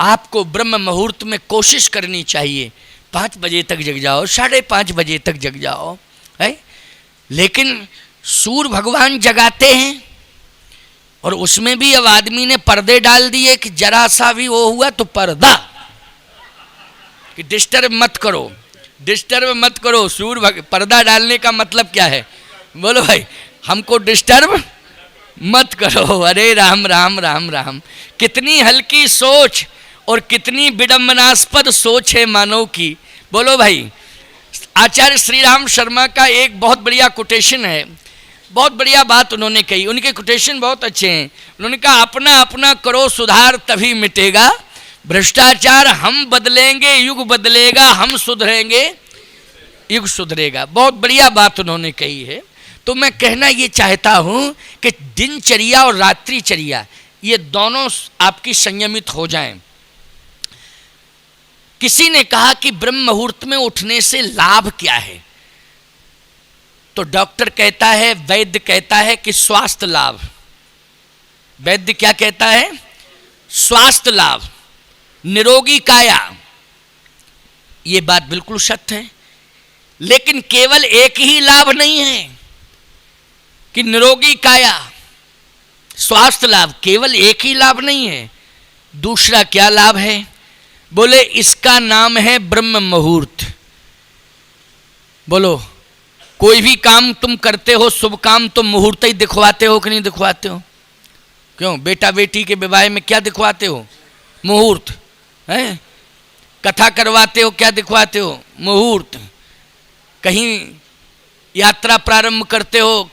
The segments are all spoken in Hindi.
आपको ब्रह्म मुहूर्त में कोशिश करनी चाहिए, 5 बजे तक जग जाओ, 5:30 बजे तक जग जाओ, है। लेकिन सूर्य भगवान जगाते हैं, और उसमें भी अब आदमी ने पर्दे डाल दिए कि जरा सा भी वो हुआ तो पर्दा, कि डिस्टर्ब मत करो, डिस्टर्ब मत करो। पर्दा डालने का मतलब क्या है? बोलो भाई, हमको डिस्टर्ब मत करो। अरे राम राम राम राम, कितनी हल्की सोच और कितनी विडंबनास्पद सोच है मानव की। बोलो भाई, आचार्य श्री राम शर्मा का एक बहुत बढ़िया कोटेशन है, बहुत बढ़िया बात उन्होंने कही। उनके कोटेशन बहुत अच्छे हैं। उन्होंने कहा, अपना अपना करो सुधार तभी मिटेगा भ्रष्टाचार, हम बदलेंगे युग बदलेगा, हम सुधरेंगे युग सुधरेगा। बहुत बढ़िया बात उन्होंने कही है। तो मैं कहना ये चाहता हूँ कि दिनचर्या और रात्रिचर्या ये दोनों आपकी संयमित हो जाएं। किसी ने कहा कि ब्रह्म मुहूर्त में उठने से लाभ क्या है? तो डॉक्टर कहता है, वैद्य कहता है कि स्वास्थ्य लाभ। वैद्य क्या कहता है? स्वास्थ्य लाभ, निरोगी काया। ये बात बिल्कुल सत्य है। लेकिन केवल एक ही लाभ नहीं है कि निरोगी काया, स्वास्थ्य लाभ, केवल एक ही लाभ नहीं है। दूसरा क्या लाभ है? बोले इसका नाम है ब्रह्म मुहूर्त। बोलो, कोई भी काम तुम करते हो, शुभ काम, तो मुहूर्त ही दिखवाते हो कि नहीं दिखवाते हो? क्यों? बेटा बेटी के विवाह में क्या दिखवाते हो? मुहूर्त है। कथा करवाते हो, क्या दिखवाते हो? मुहूर्त। कहीं यात्रा प्रारंभ करते हो,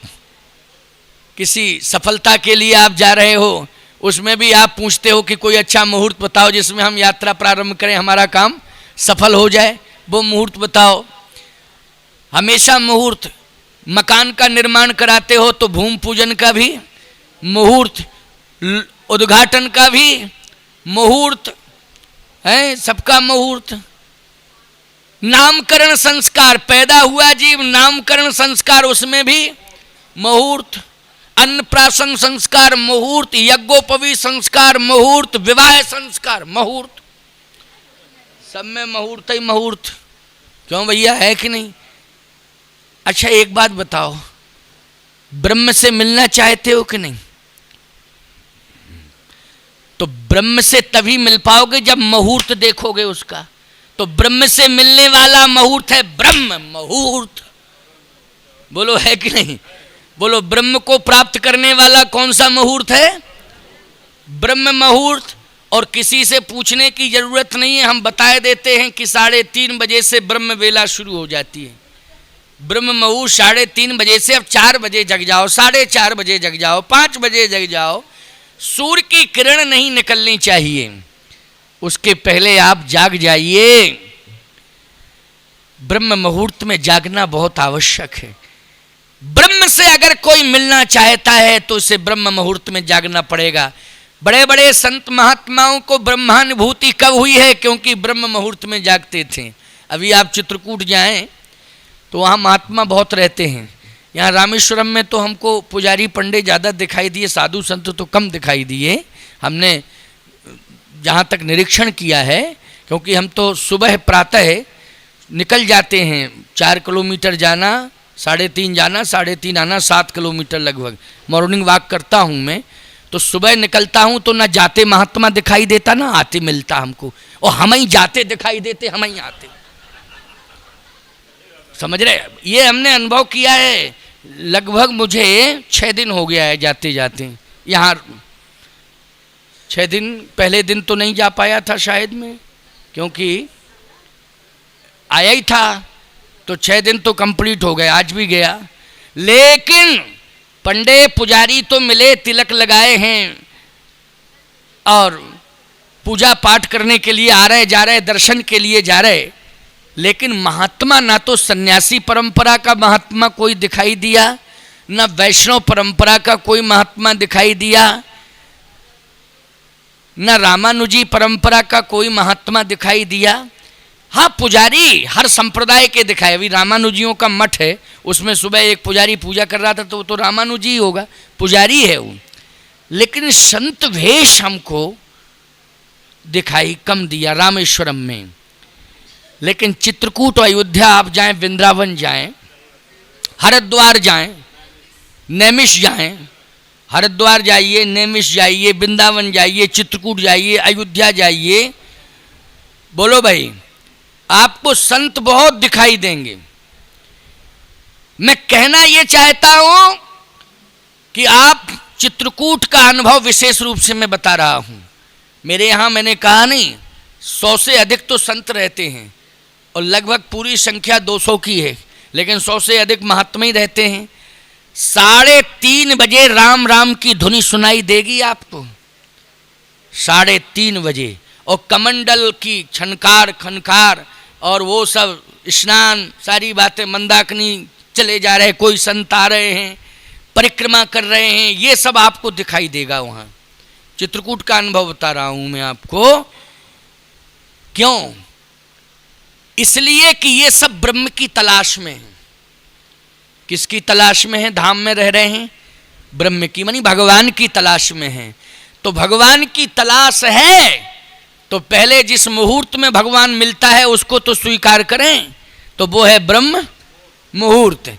किसी सफलता के लिए आप जा रहे हो, उसमें भी आप पूछते हो कि कोई अच्छा मुहूर्त बताओ जिसमें हम यात्रा प्रारंभ करें, हमारा काम सफल हो जाए, वो मुहूर्त बताओ। हमेशा मुहूर्त। मकान का निर्माण कराते हो तो भूमि पूजन का भी मुहूर्त, उद्घाटन का भी मुहूर्त है, सबका मुहूर्त। नामकरण संस्कार, पैदा हुआ जीव, नामकरण संस्कार, उसमें भी मुहूर्त। अन्नप्राशन संस्कार मुहूर्त, यज्ञोपवी संस्कार मुहूर्त, विवाह संस्कार मुहूर्त, सब में मुहूर्त ही मुहूर्त। क्यों भैया, है कि नहीं? अच्छा एक बात बताओ, ब्रह्म से मिलना चाहते हो कि नहीं? तो ब्रह्म से तभी मिल पाओगे जब मुहूर्त देखोगे उसका। तो ब्रह्म से मिलने वाला मुहूर्त है ब्रह्म मुहूर्त। बोलो, है कि नहीं? बोलो, ब्रह्म को प्राप्त करने वाला कौन सा मुहूर्त है? ब्रह्म मुहूर्त। और किसी से पूछने की जरूरत नहीं है, हम बताए देते हैं कि 3:30 बजे से ब्रह्म वेला शुरू हो जाती है। ब्रह्म मुहूर्त 3:30 बजे से। अब 4 बजे जग जाओ, 4:30 बजे जग जाओ, 5 बजे जग जाओ, सूर्य की किरण नहीं निकलनी चाहिए, उसके पहले आप जाग जाइए। ब्रह्म मुहूर्त में जागना बहुत आवश्यक है। ब्रह्म से अगर कोई मिलना चाहता है तो उसे ब्रह्म मुहूर्त में जागना पड़ेगा। बड़े बड़े संत महात्माओं को ब्रह्मानुभूति कब हुई है? क्योंकि ब्रह्म मुहूर्त में जागते थे। अभी आप चित्रकूट जाएं तो वहाँ महात्मा बहुत रहते हैं। यहाँ रामेश्वरम में तो हमको पुजारी पंडे ज़्यादा दिखाई दिए, साधु संत तो कम दिखाई दिए। हमने जहाँ तक निरीक्षण किया है, क्योंकि हम तो सुबह प्रातः निकल जाते हैं, 4 किलोमीटर जाना, 3.5 जाना, 3.5 आना, 7 किलोमीटर लगभग मॉर्निंग वॉक करता हूँ मैं। तो सुबह निकलता हूँ तो ना जाते महात्मा दिखाई देता, ना आते मिलता हमको, और हम ही जाते दिखाई देते, हम ही आते। समझ रहे? ये हमने अनुभव किया है। लगभग मुझे 6 दिन हो गया है जाते जाते यहाँ। 6 दिन, पहले दिन तो नहीं जा पाया था शायद मैं, क्योंकि आया ही था, तो 6 दिन तो कंप्लीट हो गए, आज भी गया। लेकिन पंडे पुजारी तो मिले, तिलक लगाए हैं और पूजा पाठ करने के लिए आ रहे, जा रहे, दर्शन के लिए जा रहे। लेकिन महात्मा, ना तो सन्यासी परंपरा का महात्मा कोई दिखाई दिया, ना वैष्णव परंपरा का कोई महात्मा दिखाई दिया, न रामानुजी परंपरा का कोई महात्मा दिखाई दिया। हाँ, पुजारी हर संप्रदाय के दिखाए। अभी रामानुजियों का मठ है, उसमें सुबह एक पुजारी पूजा कर रहा था, तो वो तो रामानुजी होगा, पुजारी है वो। लेकिन संत वेश हमको दिखाई कम दिया रामेश्वरम में। लेकिन चित्रकूट और अयोध्या आप जाएं, वृंदावन जाएं, हरिद्वार जाएं, नैमिष जाएं, हरिद्वार जाइए, नैमिष जाइए, वृंदावन जाइए, चित्रकूट जाइए, अयोध्या जाइए, बोलो भाई, आपको संत बहुत दिखाई देंगे। मैं कहना ये चाहता हूं कि आप चित्रकूट का अनुभव विशेष रूप से मैं बता रहा हूं। मेरे यहाँ मैंने कहा नहीं, 100 से अधिक तो संत रहते हैं और लगभग पूरी संख्या 200 की है, लेकिन 100 से अधिक महात्मा ही रहते हैं। 3:30 बजे राम राम की धुनी सुनाई देगी आपको, 3:30 बजे, और कमंडल की छनकार खनकार और वो सब स्नान, सारी बातें, मंदाकिनी चले जा रहे, कोई संत आ रहे हैं, परिक्रमा कर रहे हैं, ये सब आपको दिखाई देगा वहाँ। चित्रकूट का अनुभव बता रहा हूँ मैं आपको। क्यों? इसलिए कि ये सब ब्रह्म की तलाश में है। किसकी तलाश में है? धाम में रह रहे हैं, ब्रह्म की, मानी भगवान की तलाश में है। तो भगवान की तलाश है तो पहले जिस मुहूर्त में भगवान मिलता है उसको तो स्वीकार करें, तो वो है ब्रह्म मुहूर्त।